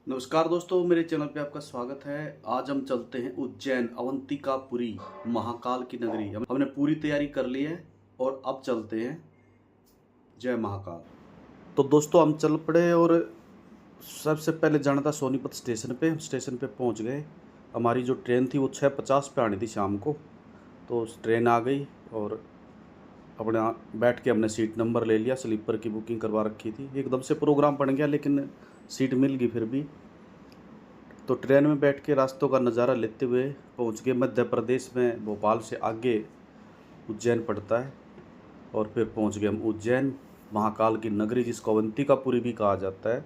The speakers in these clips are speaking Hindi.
नमस्कार दोस्तों, मेरे चैनल पे आपका स्वागत है। आज हम चलते हैं उज्जैन अवंतिकापुरी महाकाल की नगरी। हमने पूरी तैयारी कर ली है और अब चलते हैं जय महाकाल। तो दोस्तों हम चल पड़े और सबसे पहले जाना था सोनीपत स्टेशन पे। हम स्टेशन पे पहुंच गए। हमारी जो ट्रेन थी वो 6:50 पे आनी थी शाम को। तो ट्रेन आ गई और अपना बैठ के हमने सीट नंबर ले लिया। स्लीपर की बुकिंग करवा रखी थी। एकदम से प्रोग्राम बन गया लेकिन सीट मिल गई फिर भी। तो ट्रेन में बैठ के रास्तों का नज़ारा लेते हुए पहुंच गए मध्य प्रदेश में। भोपाल से आगे उज्जैन पड़ता है और फिर पहुंच गए हम उज्जैन महाकाल की नगरी, जिसको अवंतिकापुरी भी कहा जाता है।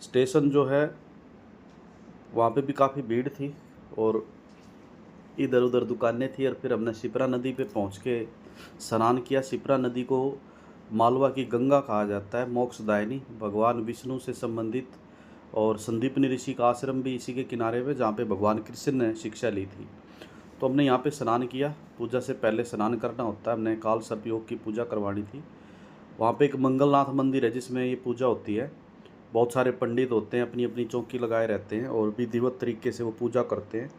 स्टेशन जो है वहाँ पे भी काफ़ी भीड़ थी और इधर उधर दुकानें थी। और फिर हमने शिप्रा नदी पे पहुँच के स्नान किया। शिप्रा नदी को मालवा की गंगा कहा जाता है, मोक्षदायिनी, भगवान विष्णु से संबंधित। और संदीपनी ऋषि का आश्रम भी इसी के किनारे पे, जहाँ पे भगवान कृष्ण ने शिक्षा ली थी। तो हमने यहाँ पे स्नान किया। पूजा से पहले स्नान करना होता है। हमने काल सर्प योग की पूजा करवानी थी। वहाँ पे एक मंगलनाथ मंदिर है जिसमें ये पूजा होती है। बहुत सारे पंडित होते हैं, अपनी अपनी चौकी लगाए रहते हैं और विधिवत तरीके से वो पूजा करते हैं।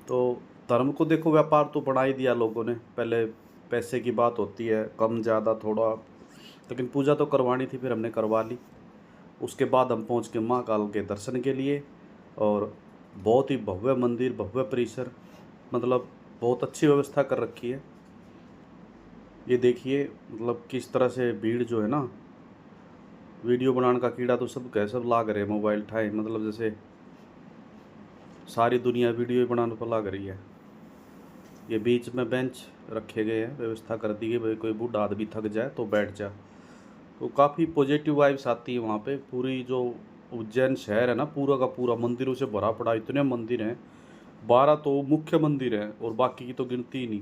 तो धर्म को देखो, व्यापार तो बढ़ा ही दिया लोगों ने। पहले पैसे की बात होती है, कम ज़्यादा थोड़ा, लेकिन पूजा तो करवानी थी, फिर हमने करवा ली। उसके बाद हम पहुंच के महाकाल के दर्शन के लिए। और बहुत ही भव्य मंदिर, भव्य परिसर, मतलब बहुत अच्छी व्यवस्था कर रखी है। ये देखिए मतलब किस तरह से भीड़ जो है ना, वीडियो बनाने का कीड़ा तो सब कह सब लाग रहे हैं मोबाइल ठाए, मतलब जैसे सारी दुनिया वीडियो बनाने पर लाग रही है। ये बीच में बेंच रखे गए हैं, व्यवस्था कर दी गई, भाई कोई बूढ़ा आदमी थक जाए तो बैठ जा। तो काफ़ी पॉजिटिव वाइब्स आती है वहाँ पे। पूरी जो उज्जैन शहर है ना, पूरा का पूरा मंदिरों से भरा पड़ा। इतने मंदिर हैं, 12 तो मुख्य मंदिर हैं और बाकी की तो गिनती ही नहीं।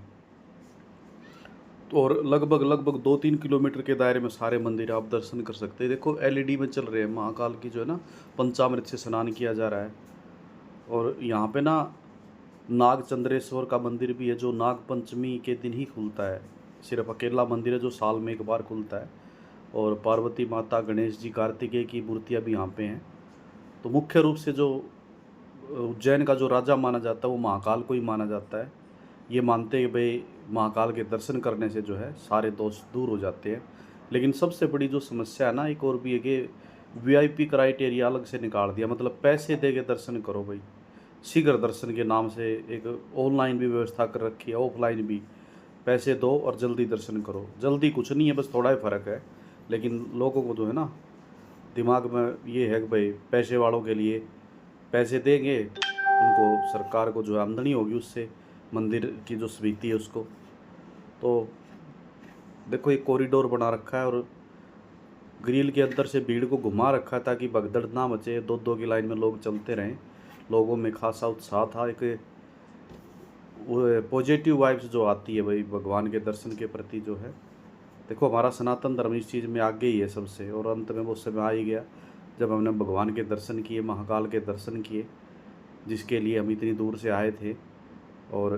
तो और लगभग लगभग 2-3 किलोमीटर के दायरे में सारे मंदिर आप दर्शन कर सकते हैं। देखो एलईडी में चल रहे हैं, महाकाल की जो है ना पंचामृत से स्नान किया जा रहा है। और यहाँ पे ना नागचंद्रेश्वर का मंदिर भी है, जो नाग पंचमी के दिन ही खुलता है। सिर्फ अकेला मंदिर है जो साल में एक बार खुलता है। और पार्वती माता, गणेश जी, कार्तिकेय की मूर्तियाँ भी यहाँ पे हैं। तो मुख्य रूप से जो उज्जैन का जो राजा माना जाता है वो महाकाल को ही माना जाता है। ये मानते हैं कि भाई महाकाल के दर्शन करने से जो है सारे दोष दूर हो जाते हैं। लेकिन सबसे बड़ी जो समस्या है ना एक और भी है कि वीआईपी क्राइटेरिया अलग से निकाल दिया। मतलब पैसे दे के दर्शन करो भाई। शीघ्र दर्शन के नाम से एक ऑनलाइन भी व्यवस्था कर रखी है, ऑफलाइन भी। पैसे दो और जल्दी दर्शन करो। जल्दी कुछ नहीं है, बस थोड़ा ही फ़र्क है। लेकिन लोगों को जो है ना दिमाग में ये है कि भाई पैसे वालों के लिए पैसे देंगे, उनको सरकार को जो आमदनी होगी उससे, मंदिर की जो समिति है उसको। तो देखो एक कॉरिडोर बना रखा है और ग्रिल के अंदर से भीड़ को घुमा रखा है ताकि भगदड़ ना मचे। 2-2 की लाइन में लोग चलते रहें। लोगों में खासा उत्साह था। एक पॉजिटिव वाइब्स जो आती है भाई भगवान के दर्शन के प्रति जो है। देखो हमारा सनातन धर्म इस चीज़ में आगे ही है सबसे। और अंत में वो समय आ ही गया जब हमने भगवान के दर्शन किए, महाकाल के दर्शन किए, जिसके लिए हम इतनी दूर से आए थे। और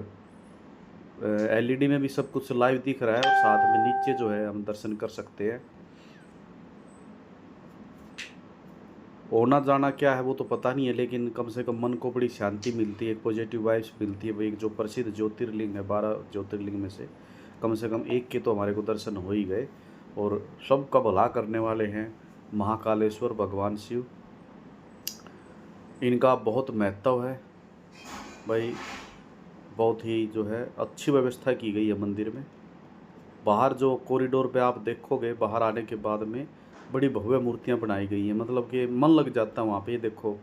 एलईडी में भी सब कुछ लाइव दिख रहा है और साथ में नीचे जो है हम दर्शन कर सकते हैं। होना जाना क्या है वो तो पता नहीं है, लेकिन कम से कम मन को बड़ी शांति मिलती है, एक पॉजिटिव वाइब्स मिलती है भाई। एक जो प्रसिद्ध ज्योतिर्लिंग है, 12 ज्योतिर्लिंग में से कम एक के तो हमारे को दर्शन हो ही गए। और सबका भला करने वाले हैं महाकालेश्वर भगवान शिव। इनका बहुत महत्व है भाई। बहुत ही जो है अच्छी व्यवस्था की गई है मंदिर में। बाहर जो कॉरिडोर पे आप देखोगे, बाहर आने के बाद में बड़ी भव्य मूर्तियां बनाई गई हैं। मतलब कि मन लग जाता है वहाँ पे। ये देखो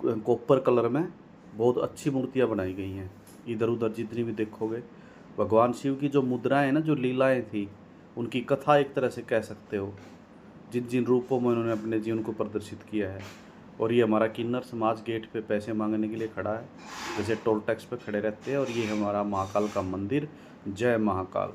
कॉपर कलर में बहुत अच्छी मूर्तियां बनाई गई हैं। इधर उधर जितनी भी देखोगे, भगवान शिव की जो मुद्राएं ना, जो लीलाएं थी, उनकी कथा एक तरह से कह सकते हो, जिन जिन रूपों में उन्होंने अपने जीवन को प्रदर्शित किया है। और ये हमारा किन्नर समाज गेट पे पैसे मांगने के लिए खड़ा है, जैसे टोल टैक्स पे खड़े रहते हैं। और ये हमारा महाकाल का मंदिर। जय महाकाल।